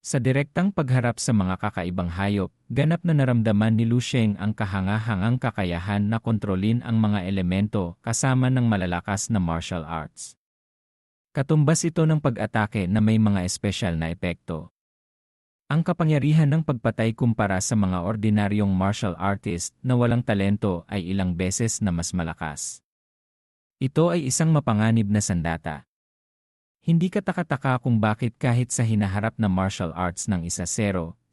Sa direktang pagharap sa mga kakaibang hayop, ganap na naramdaman ni Lu Sheng ang kahanga-hangang kakayahan na kontrolin ang mga elemento kasama ng malalakas na martial arts. Katumbas ito ng pag-atake na may mga espesyal na epekto. Ang kapangyarihan ng pagpatay kumpara sa mga ordinaryong martial artist na walang talento ay ilang beses na mas malakas. Ito ay isang mapanganib na sandata. Hindi ka taka-taka kung bakit kahit sa hinaharap na martial arts ng 1-0,000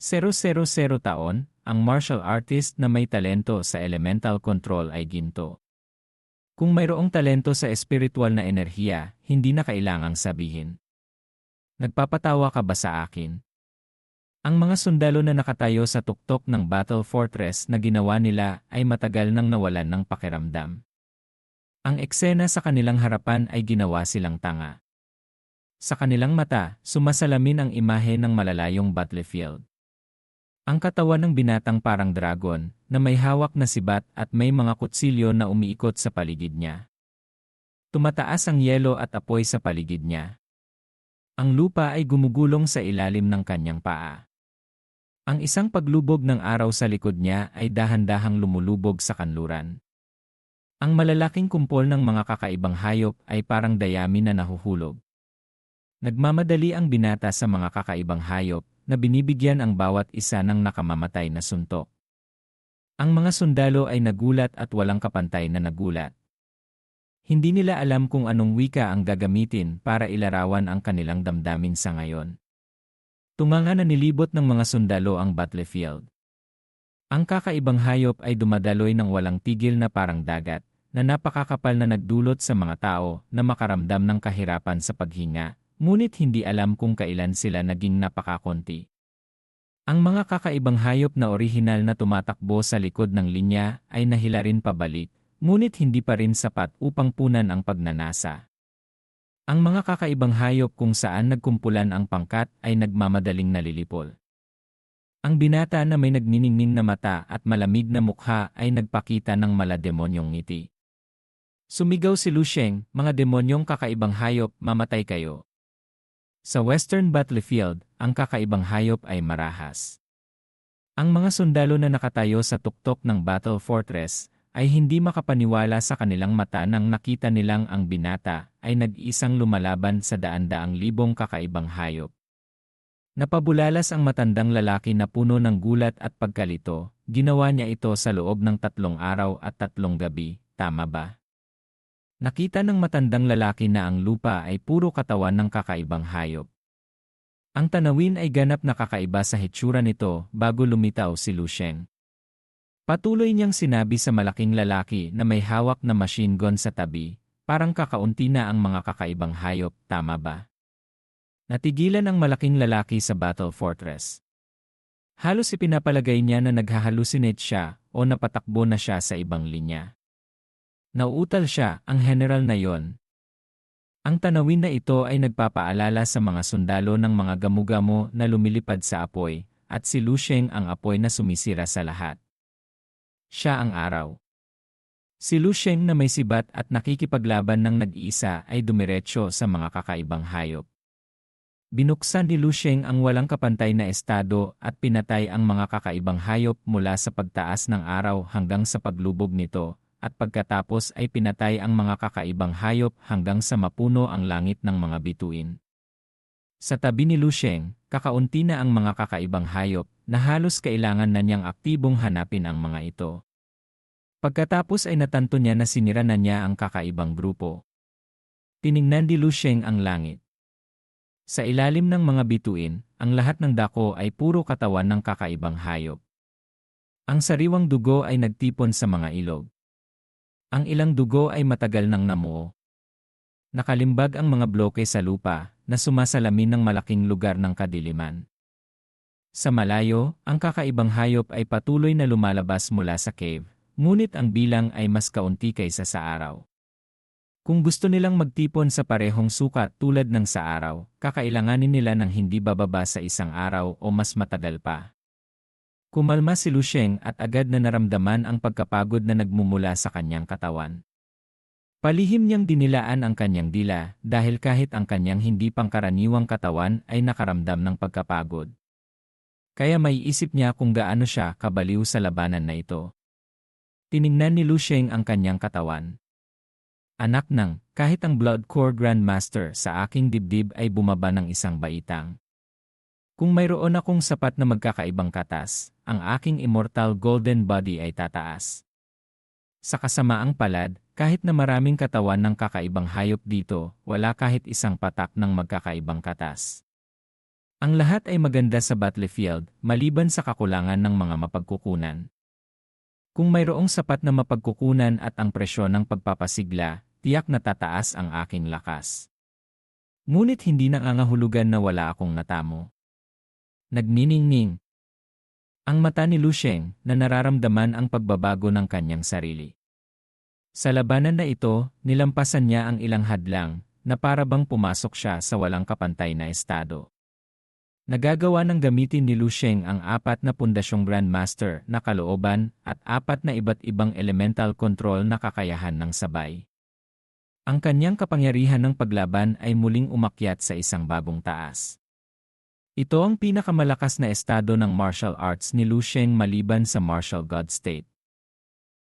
taon, ang martial artist na may talento sa elemental control ay ginto. Kung mayroong talento sa espiritual na enerhiya, hindi na kailangang sabihin. Nagpapatawa ka ba sa akin? Ang mga sundalo na nakatayo sa tuktok ng battle fortress na ginawa nila ay matagal nang nawalan ng pakiramdam. Ang eksena sa kanilang harapan ay ginawa silang tanga. Sa kanilang mata, sumasalamin ang imahe ng malalayong battlefield. Ang katawan ng binatang parang dragon, na may hawak na sibat at may mga kutsilyo na umiikot sa paligid niya. Tumataas ang yelo at apoy sa paligid niya. Ang lupa ay gumugulong sa ilalim ng kanyang paa. Ang isang paglubog ng araw sa likod niya ay dahan-dahang lumulubog sa kanluran. Ang malalaking kumpol ng mga kakaibang hayop ay parang dayami na nahuhulog. Nagmamadali ang binata sa mga kakaibang hayop na binibigyan ang bawat isa ng nakamamatay na suntok. Ang mga sundalo ay nagulat at walang kapantay na nagulat. Hindi nila alam kung anong wika ang gagamitin para ilarawan ang kanilang damdamin sa ngayon. Tunganga na nilibot ng mga sundalo ang battlefield. Ang kakaibang hayop ay dumadaloy ng walang tigil na parang dagat, na napakakapal na nagdulot sa mga tao na makaramdam ng kahirapan sa paghinga. Ngunit hindi alam kung kailan sila naging napakakonti. Ang mga kakaibang hayop na orihinal na tumatakbo sa likod ng linya ay nahilarin pabalik, ngunit hindi pa rin sapat upang punan ang pagnanasa. Ang mga kakaibang hayop kung saan nagkumpulan ang pangkat ay nagmamadaling nalilipol. Ang binata na may nagniningning na mata at malamig na mukha ay nagpakita ng malademonyong ngiti. Sumigaw si Lu Sheng, "Mga demonyong kakaibang hayop, mamatay kayo." Sa Western Battlefield, ang kakaibang hayop ay marahas. Ang mga sundalo na nakatayo sa tuktok ng battle fortress ay hindi makapaniwala sa kanilang mata nang nakita nilang ang binata ay nag-isang lumalaban sa daan-daang libong kakaibang hayop. Napabulalas ang matandang lalaki na puno ng gulat at pagkalito. Ginawa niya ito sa loob ng 3 araw at 3 gabi, tama ba? Nakita ng matandang lalaki na ang lupa ay puro katawan ng kakaibang hayop. Ang tanawin ay ganap na kakaiba sa hitsura nito bago lumitaw si Lu Sheng. Patuloy niyang sinabi sa malaking lalaki na may hawak na machine gun sa tabi, "Parang kakaunti na ang mga kakaibang hayop, tama ba?" Natigilan ang malaking lalaki sa battle fortress. Halos ipinapalagay niya na naghahalusinate siya o napatakbo na siya sa ibang linya. Nauutal siya, ang general na yon. Ang tanawin na ito ay nagpapaalala sa mga sundalo ng mga gamugamo na lumilipad sa apoy, at si Lu Sheng ang apoy na sumisira sa lahat. Siya ang araw. Si Lu Sheng na may sibat at nakikipaglaban ng nag-iisa ay dumiretso sa mga kakaibang hayop. Binuksan ni Lu Sheng ang walang kapantay na estado at pinatay ang mga kakaibang hayop mula sa pagtaas ng araw hanggang sa paglubog nito. At pagkatapos ay pinatay ang mga kakaibang hayop hanggang sa mapuno ang langit ng mga bituin. Sa tabi ni Lu Sheng, kakaunti na ang mga kakaibang hayop na halos kailangan na niyang aktibong hanapin ang mga ito. Pagkatapos ay natanto niya na sinira na niya ang kakaibang grupo. Tiningnan ni Lu Sheng ang langit. Sa ilalim ng mga bituin, ang lahat ng dako ay puro katawan ng kakaibang hayop. Ang sariwang dugo ay nagtipon sa mga ilog. Ang ilang dugo ay matagal nang namuo. Nakalimbag ang mga bloke sa lupa na sumasalamin ng malaking lugar ng kadiliman. Sa malayo, ang kakaibang hayop ay patuloy na lumalabas mula sa cave, ngunit ang bilang ay mas kaunti kaysa sa araw. Kung gusto nilang magtipon sa parehong sukat tulad ng sa araw, kakailanganin nila ng hindi bababa sa 1 araw o mas matagal pa. Kumalma si Lu Sheng at agad na naramdaman ang pagkapagod na nagmumula sa kanyang katawan. Palihim niyang dinilaan ang kanyang dila dahil kahit ang kanyang hindi pangkaraniwang katawan ay nakaramdam ng pagkapagod. Kaya maiisip niya kung gaano siya kabaliw sa labanan na ito. Tiningnan ni Lu Sheng ang kanyang katawan. Anak ng, kahit ang Blood Core Grandmaster sa aking dibdib ay bumaba ng isang baitang. Kung mayroon akong sapat na magkakaibang katas, ang aking immortal golden body ay tataas. Sa kasamaang palad, kahit na maraming katawan ng kakaibang hayop dito, wala kahit isang patak ng magkakaibang katas. Ang lahat ay maganda sa battlefield, maliban sa kakulangan ng mga mapagkukunan. Kung mayroong sapat na mapagkukunan at ang presyon ng pagpapasigla, tiyak na tataas ang aking lakas. Ngunit hindi nangangahulugan na wala akong natamo. Nagniningning ang mata ni Lu Sheng na nararamdaman ang pagbabago ng kanyang sarili. Sa labanan na ito, nilampasan niya ang ilang hadlang na para bang pumasok siya sa walang kapantay na estado. Nagagawa ng gamitin ni Lu Sheng ang 4 na pundasyong Grandmaster na kalooban at 4 na iba't ibang elemental control na kakayahan ng sabay. Ang kanyang kapangyarihan ng paglaban ay muling umakyat sa isang bagong taas. Ito ang pinakamalakas na estado ng martial arts ni Lu Sheng maliban sa martial god state.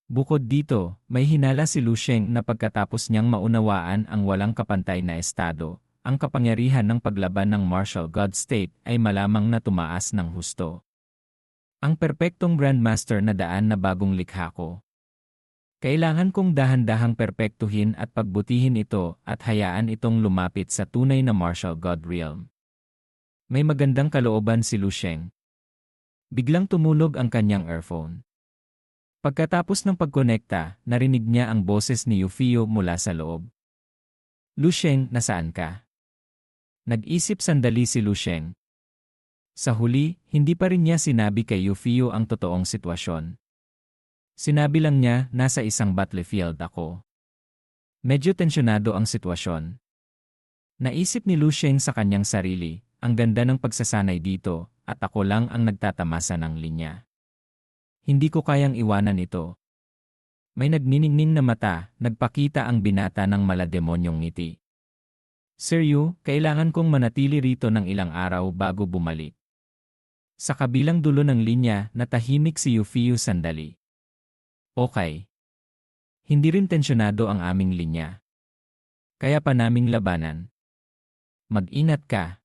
Bukod dito, may hinala si Lu Sheng na pagkatapos niyang maunawaan ang walang kapantay na estado, ang kapangyarihan ng paglaban ng martial god state ay malamang na tumaas ng husto. Ang perpektong Grandmaster na daan na bagong likha ko. Kailangan kong dahan-dahang perpektuhin at pagbutihin ito at hayaan itong lumapit sa tunay na martial god realm. May magandang kalooban si Lu Sheng. Biglang tumunog ang kanyang earphone. Pagkatapos ng pagkonekta, narinig niya ang boses ni Yufio mula sa loob. Lu Sheng, nasaan ka? Nag-isip sandali si Lu Sheng. Sa huli, hindi pa rin niya sinabi kay Yufio ang totoong sitwasyon. Sinabi lang niya, nasa isang battlefield ako. Medyo tensyonado ang sitwasyon. Naisip ni Lu Sheng sa kanyang sarili, ang ganda ng pagsasanay dito, at ako lang ang nagtatamasa ng linya. Hindi ko kayang iwanan ito. May nagniningning na mata, nagpakita ang binata ng malademonyong ngiti. Sir Yu, kailangan kong manatili rito ng ilang araw bago bumalik. Sa kabilang dulo ng linya, natahimik si Yufio sandali. Okay. Hindi rin tensyonado ang aming linya. Kaya pa naming labanan. Mag-inat ka.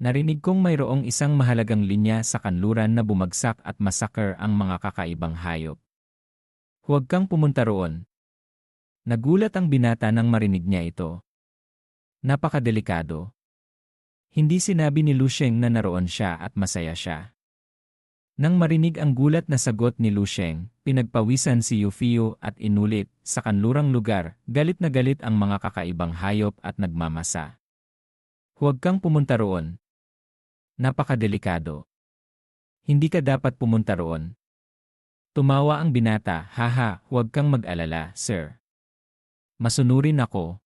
Narinig kong mayroong isang mahalagang linya sa kanluran na bumagsak at masakar ang mga kakaibang hayop. Huwag kang pumunta roon. Nagulat ang binata nang marinig niya ito. Napakadelikado. Hindi sinabi ni Lu Sheng na naroon siya at masaya siya. Nang marinig ang gulat na sagot ni Lu Sheng, pinagpawisan si Yufio at inulit, sa kanlurang lugar, galit na galit ang mga kakaibang hayop at nagmamasa. Huwag kang pumunta roon. Napakadelikado. Hindi ka dapat pumunta roon. Tumawa ang binata, haha, huwag kang mag-alala, sir. Masunurin ako.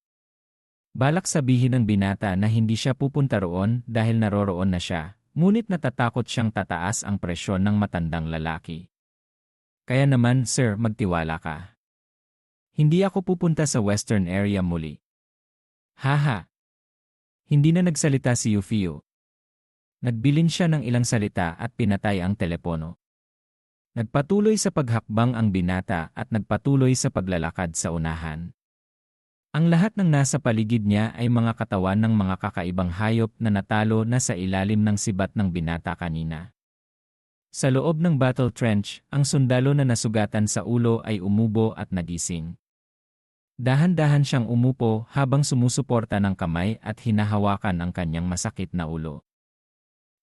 Balak sabihin ng binata na hindi siya pupunta roon dahil naroroon na siya, ngunit natatakot siyang tataas ang presyon ng matandang lalaki. Kaya naman, sir, magtiwala ka. Hindi ako pupunta sa western area muli. Haha. Hindi na nagsalita si Yufio. Nagbilin siya ng ilang salita at pinatay ang telepono. Nagpatuloy sa paghakbang ang binata at nagpatuloy sa paglalakad sa unahan. Ang lahat ng nasa paligid niya ay mga katawan ng mga kakaibang hayop na natalo na sa ilalim ng sibat ng binata kanina. Sa loob ng battle trench, ang sundalo na nasugatan sa ulo ay umubo at nagising. Dahan-dahan siyang umupo habang sumusuporta ng kamay at hinahawakan ang kanyang masakit na ulo.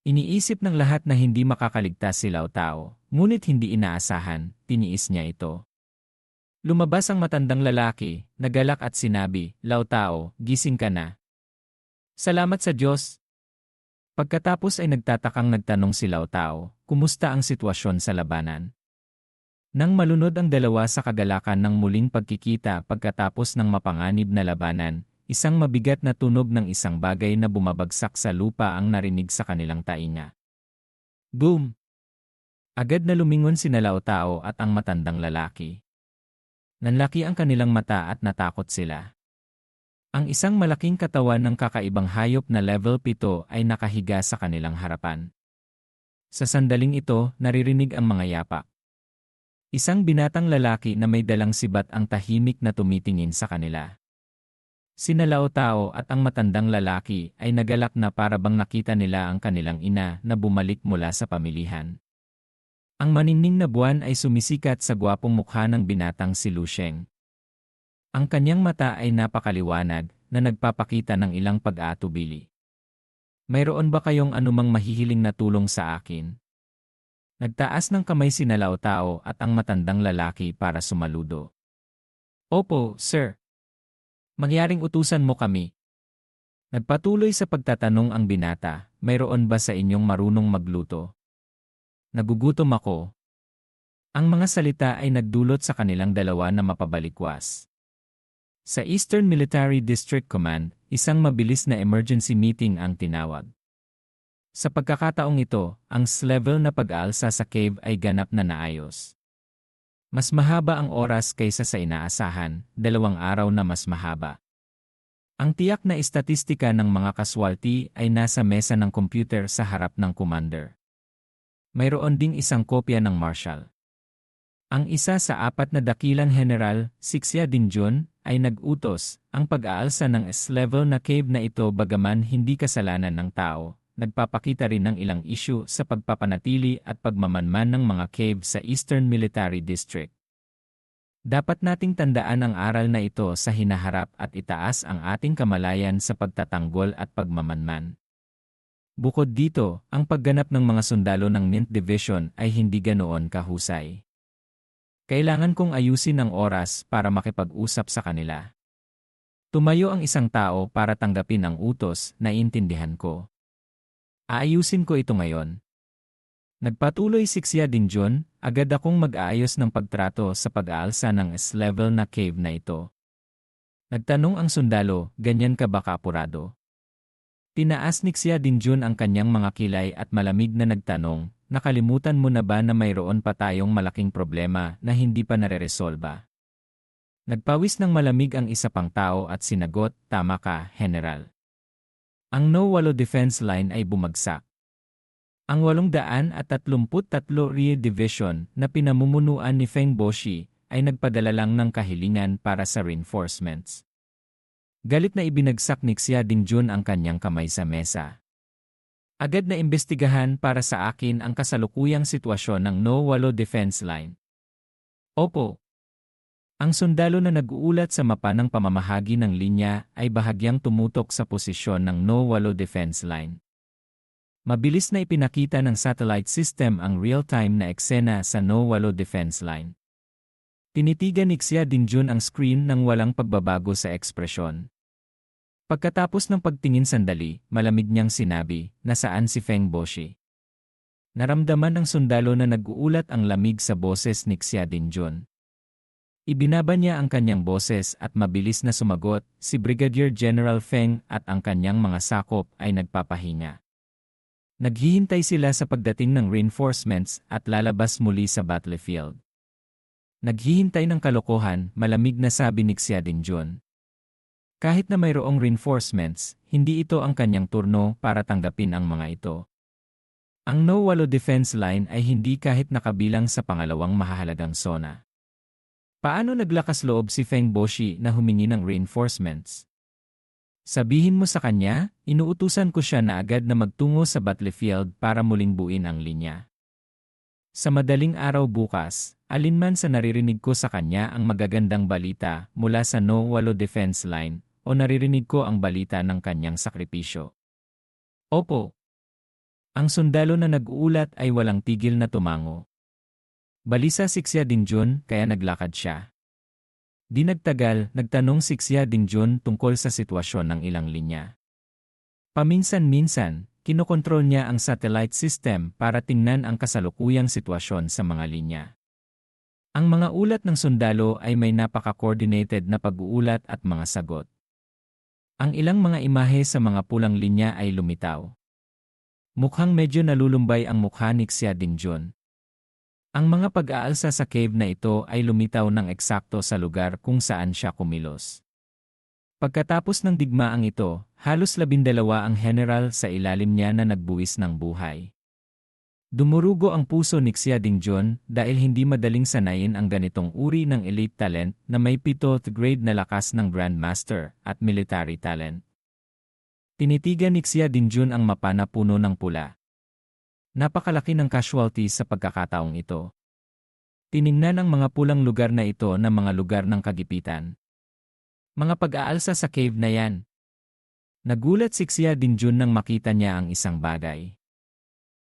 Iniisip ng lahat na hindi makakaligtas si Lao Tao, ngunit hindi inaasahan, tiniis niya ito. Lumabas ang matandang lalaki, nagalak at sinabi, Lao Tao, gising ka na. Salamat sa Diyos. Pagkatapos ay nagtatakang nagtanong si Lao Tao, kumusta ang sitwasyon sa labanan? Nang malunod ang dalawa sa kagalakan ng muling pagkikita pagkatapos ng mapanganib na labanan, isang mabigat na tunog ng isang bagay na bumabagsak sa lupa ang narinig sa kanilang tainga. Boom! Agad na lumingon sina Lao Tao at ang matandang lalaki. Nanlaki ang kanilang mata at natakot sila. Ang isang malaking katawan ng kakaibang hayop na level 7 ay nakahiga sa kanilang harapan. Sa sandaling ito, naririnig ang mga yapak. Isang binatang lalaki na may dalang sibat ang tahimik na tumitingin sa kanila. Sina Lao Tao at ang matandang lalaki ay nagalak na para bang nakita nila ang kanilang ina na bumalik mula sa pamilihan. Ang maningning na buwan ay sumisikat sa gwapong mukha ng binatang si Lu Sheng. Ang kanyang mata ay napakaliwanag na nagpapakita ng ilang pag-aatubili. Mayroon ba kayong anumang mahihiling na tulong sa akin? Nagtaas ng kamay sina Lao Tao at ang matandang lalaki para sumaludo. Opo, sir. Mangyaring utusan mo kami. Nagpatuloy sa pagtatanong ang binata, mayroon ba sa inyong marunong magluto? Nagugutom ako. Ang mga salita ay nagdulot sa kanilang dalawa na mapabalikwas. Sa Eastern Military District Command, isang mabilis na emergency meeting ang tinawag. Sa pagkakataong ito, ang level na pag-aalsa sa cave ay ganap na naayos. Mas mahaba ang oras kaysa sa inaasahan, 2 araw na mas mahaba. Ang tiyak na istatistika ng mga casualty ay nasa mesa ng computer sa harap ng commander. Mayroon ding isang kopya ng marshal. Ang isa sa 4 na dakilang general, Sixia Dinjun, ay nag-utos, ang pag-aalsa ng S-level na cave na ito bagaman hindi kasalanan ng tao. Nagpapakita rin ng ilang issue sa pagpapanatili at pagmamanman ng mga cave sa Eastern Military District. Dapat nating tandaan ang aral na ito sa hinaharap at itaas ang ating kamalayan sa pagtatanggol at pagmamanman. Bukod dito, ang pagganap ng mga sundalo ng Mint Division ay hindi ganoon kahusay. Kailangan kong ayusin ang oras para makipag-usap sa kanila. Tumayo ang isang tao para tanggapin ang utos, naiintindihan ko. Aayusin ko ito ngayon. Nagpatuloy si Xia Dinjun, agad akong mag-aayos ng pagtrato sa pag-aalsa ng S-level na cave na ito. Nagtanong ang sundalo, ganyan ka ba kaapurado? Tinaas ni Xia Dinjun ang kanyang mga kilay at malamig na nagtanong, nakalimutan mo na ba na mayroon pa tayong malaking problema na hindi pa nareresolba? Nagpawis ng malamig ang isa pang tao at sinagot, tama ka, General. Ang No-Walo Defense Line ay bumagsak. Ang 833 Rear Division na pinamumunuan ni Feng Boshi ay nagpadala lang ng kahilingan para sa reinforcements. Galit na ibinagsak ni Xia Dinjun ang kanyang kamay sa mesa. Agad na imbestigahan para sa akin ang kasalukuyang sitwasyon ng No-Walo Defense Line. Opo. Ang sundalo na nag-uulat sa mapa ng pamamahagi ng linya ay bahagyang tumutok sa posisyon ng No-Walo Defense Line. Mabilis na ipinakita ng satellite system ang real-time na eksena sa No-Walo Defense Line. Tinitigan ni Xia Dinjun ang screen nang walang pagbabago sa ekspresyon. Pagkatapos ng pagtingin sandali, malamig niyang sinabi, nasaan si Feng Boshi? Naramdaman ng sundalo na nag-uulat ang lamig sa boses ni Xia Dinjun. Ibinaba niya ang kanyang boses at mabilis na sumagot, si Brigadier General Feng at ang kanyang mga sakop ay nagpapahinga. Naghihintay sila sa pagdating ng reinforcements at lalabas muli sa battlefield. Naghihintay ng kalokohan, malamig na sabi ni Xia Dinjun. Kahit na mayroong reinforcements, hindi ito ang kanyang turno para tanggapin ang mga ito. Ang No-Walo Defense Line ay hindi kahit nakabilang sa pangalawang mahahalagang zona. Paano naglakas loob si Feng Boshi na humingi ng reinforcements? Sabihin mo sa kanya, inuutusan ko siya na agad na magtungo sa battlefield para muling buuin ang linya. Sa madaling araw bukas, alinman sa naririnig ko sa kanya ang magagandang balita mula sa No-Walo Defense Line o naririnig ko ang balita ng kanyang sakripisyo. Opo. Ang sundalo na nag-uulat ay walang tigil na tumango. Balisa si Xia Dinjun kaya naglakad siya. Di nagtagal, nagtanong si Xia Dinjun tungkol sa sitwasyon ng ilang linya. Paminsan-minsan, kinokontrol niya ang satellite system para tingnan ang kasalukuyang sitwasyon sa mga linya. Ang mga ulat ng sundalo ay may napaka-coordinated na pag-uulat at mga sagot. Ang ilang mga imahe sa mga pulang linya ay lumitaw. Mukhang medyo nalulumbay ang mukha ni Xia Dinjun. Ang mga pag-aalsa sa cave na ito ay lumitaw ng eksakto sa lugar kung saan siya kumilos. Pagkatapos ng digmaang ito, halos 12 ang general sa ilalim niya na nagbuwis ng buhay. Dumurugo ang puso ni Xia Dingjun dahil hindi madaling sanayin ang ganitong uri ng elite talent na may 7th grade na lakas ng Grandmaster at military talent. Tinitigan ni Xia Dingjun ang mapa na puno ng pula. Napakalaki ng casualties sa pagkakataong ito. Tiningnan ang mga pulang lugar na ito na mga lugar ng kagipitan. Mga pag-aalsa sa cave na yan. Nagulat si Xia Dingjun nang makita niya ang isang bagay.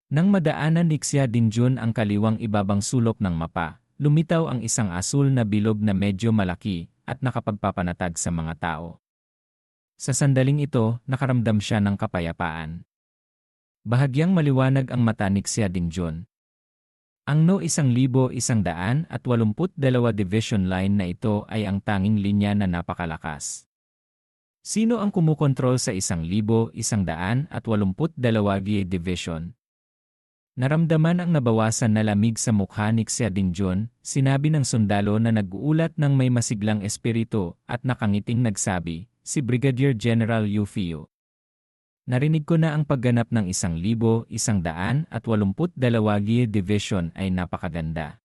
Nang madaanan ni Xia Dingjun ang kaliwang ibabang sulok ng mapa, lumitaw ang isang asul na bilog na medyo malaki at nakapagpapanatag sa mga tao. Sa sandaling ito, nakaramdam siya ng kapayapaan. Bahagyang maliwanag ang mata ni Xia Dingjun. Ang No 1182 Division Line na ito ay ang tanging linya na napakalakas. Sino ang kumukontrol sa 1182 Division? Naramdaman ang nabawasan na lamig sa mukha ni Xia Dingjun, sinabi ng sundalo na nag-uulat ng may masiglang espiritu at nakangiting nagsabi, si Brigadier General Yu Fiu. Narinig ko na ang pagganap ng 1182 Division ay napakaganda.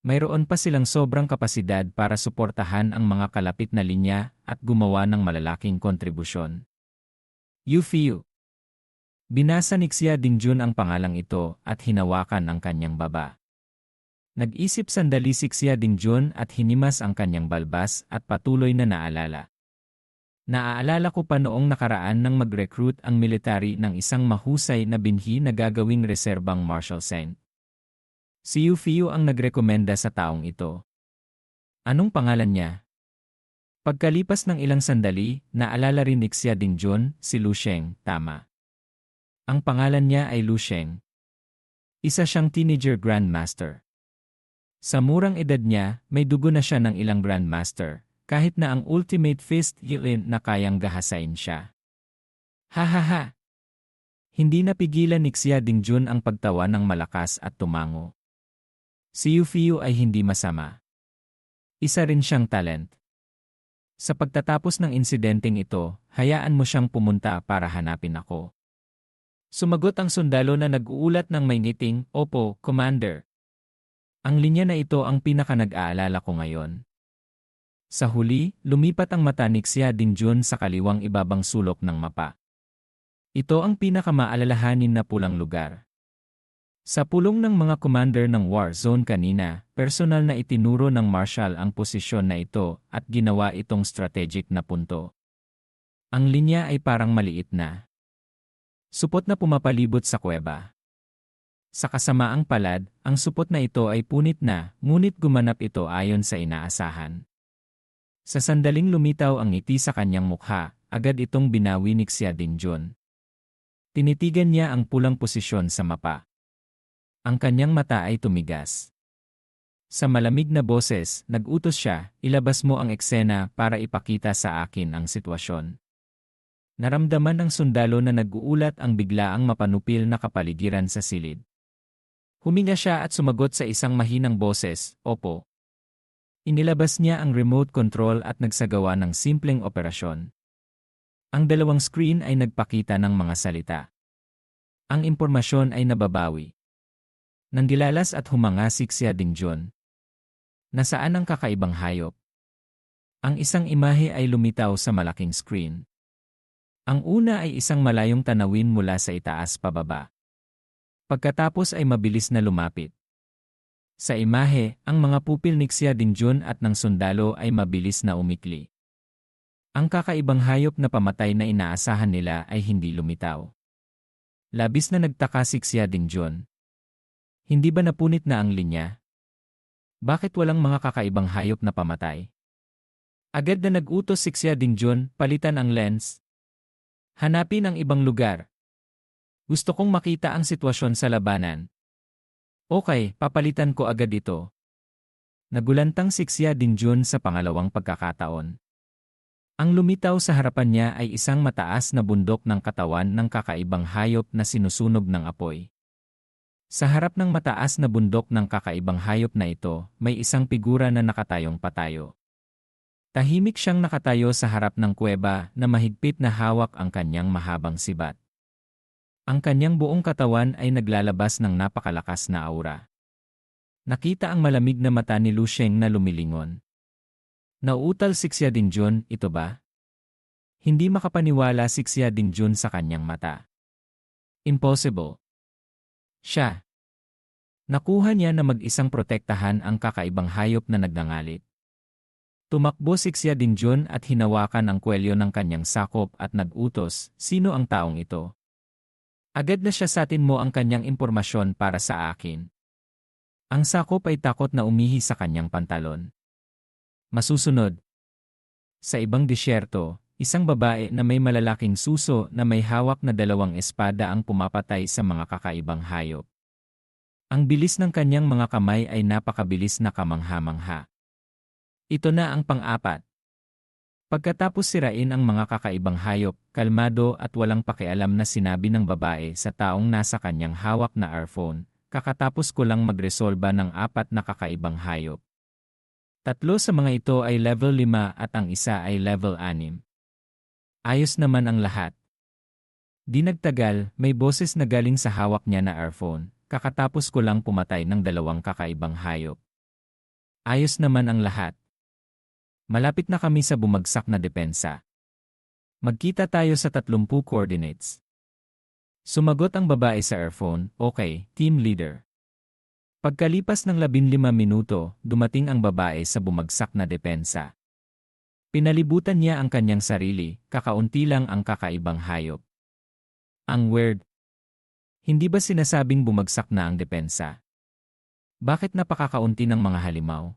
Mayroon pa silang sobrang kapasidad para suportahan ang mga kalapit na linya at gumawa ng malalaking kontribusyon. Yu Fiu. Binasa ni Xia Dingjun ang pangalang ito at hinawakan ang kanyang baba. Nag-isip sandali si Xia Dingjun at hinimas ang kanyang balbas at patuloy na naalala. Naaalala ko pa noong nakaraan nang mag-recruit ang military ng isang mahusay na binhi na gagawing reserbang Marshal Saint. Si Yu Fiu ang nagrekomenda sa taong ito. Anong pangalan niya? Pagkalipas ng ilang sandali, naalala rin ni Xia Dingjun, si Lu Sheng, tama. Ang pangalan niya ay Lu Sheng. Isa siyang teenager Grandmaster. Sa murang edad niya, may dugo na siya ng ilang Grandmaster, kahit na ang Ultimate Fist Yilin na kayang gahasain siya. Ha. Hindi napigilan ni Xia Dingjun ang pagtawa ng malakas at tumango. Si Yu Fiu ay hindi masama. Isa rin siyang talent. Sa pagtatapos ng insidenteng ito, hayaan mo siyang pumunta para hanapin ako. Sumagot ang sundalo na nag-uulat ng may ngiting, Opo, Commander. Ang linya na ito ang pinaka-nag-aalala ko ngayon. Sa huli, lumipat ang mata ni Xia Dingjun sa kaliwang ibabang sulok ng mapa. Ito ang pinaka-maalalahanin na pulang lugar. Sa pulong ng mga commander ng war zone kanina, personal na itinuro ng Marshal ang posisyon na ito at ginawa itong strategic na punto. Ang linya ay parang maliit na supot na pumapalibot sa kuweba. Sa kasamaang palad, ang supot na ito ay punit na, ngunit gumanap ito ayon sa inaasahan. Sa sandaling lumitaw ang ngiti sa kanyang mukha, agad itong binawi ni Xia Dingjun. Tinitigan niya ang pulang posisyon sa mapa. Ang kanyang mata ay tumigas. Sa malamig na boses, nag-utos siya, ilabas mo ang eksena para ipakita sa akin ang sitwasyon. Naramdaman ng sundalo na nag-uulat ang biglaang mapanupil na kapaligiran sa silid. Huminga siya at sumagot sa isang mahinang boses, Opo. Inilabas niya ang remote control at nagsagawa ng simpleng operasyon. Ang dalawang screen ay nagpakita ng mga salita. Ang impormasyon ay nababawi. Nandilalas at humanga si Xia Dingjun. Nasaan ang kakaibang hayop? Ang isang imahe ay lumitaw sa malaking screen. Ang una ay isang malayong tanawin mula sa itaas pababa. Pagkatapos ay mabilis na lumapit. Sa imahe, ang mga pupil ni Xia Dingjun at ng sundalo ay mabilis na umikli. Ang kakaibang hayop na pamatay na inaasahan nila ay hindi lumitaw. Labis na nagtaka si Xia Dingjun. Hindi ba napunit na ang linya? Bakit walang mga kakaibang hayop na pamatay? Agad na nag-utos si Xia Dingjun, palitan ang lens. Hanapin ang ibang lugar. Gusto kong makita ang sitwasyon sa labanan. Okay, papalitan ko agad ito. Nagulantang si Xia Dingjun sa pangalawang pagkakataon. Ang lumitaw sa harapan niya ay isang mataas na bundok ng katawan ng kakaibang hayop na sinusunog ng apoy. Sa harap ng mataas na bundok ng kakaibang hayop na ito, may isang figura na nakatayong patayo. Tahimik siyang nakatayo sa harap ng kuweba na mahigpit na hawak ang kanyang mahabang sibat. Ang kanyang buong katawan ay naglalabas ng napakalakas na aura. Nakita ang malamig na mata ni Lu Sheng na lumilingon. Nauutal si Xia Dingjun, ito ba? Hindi makapaniwala si Xia Dingjun sa kanyang mata. Impossible. Siya. Nakuha niya na mag-isang protektahan ang kakaibang hayop na nagngangalit. Tumakbo si Xia Dingjun at hinawakan ang kwelyo ng kanyang sakop at nag-utos, sino ang taong ito? Agad na siya satin mo ang kanyang impormasyon para sa akin. Ang sakop ay takot na umihi sa kanyang pantalon. Masusunod. Sa ibang disyerto, isang babae na may malalaking suso na may hawak na 2 espada ang pumapatay sa mga kakaibang hayop. Ang bilis ng kanyang mga kamay ay napakabilis na kamangha-mangha. Ito na ang pang-4. Pagkatapos sirain ang mga kakaibang hayop, kalmado at walang pakialam na sinabi ng babae sa taong nasa kanyang hawak na earphone, kakatapos ko lang magresolba ng 4 na kakaibang hayop. 3 sa mga ito ay level 5 at ang isa ay level 6. Ayos naman ang lahat. Di nagtagal, may boses na galing sa hawak niya na earphone, kakatapos ko lang pumatay ng 2 kakaibang hayop. Ayos naman ang lahat. Malapit na kami sa bumagsak na depensa. Magkita tayo sa 30 coordinates. Sumagot ang babae sa earphone, okay, team leader. Pagkalipas ng 15 minuto, dumating ang babae sa bumagsak na depensa. Pinalibutan niya ang kanyang sarili, kakaunti lang ang kakaibang hayop. Ang weird. Hindi ba sinasabing bumagsak na ang depensa? Bakit napakakaunti ng mga halimaw?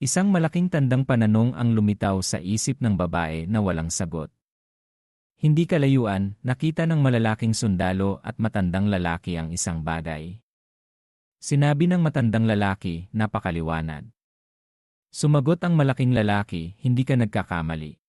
Isang malaking tandang pananong ang lumitaw sa isip ng babae na walang sagot. Hindi kalayuan, nakita ng malalaking sundalo at matandang lalaki ang isang bagay. Sinabi ng matandang lalaki, napakaliwanag. Sumagot ang malaking lalaki, hindi ka nagkakamali.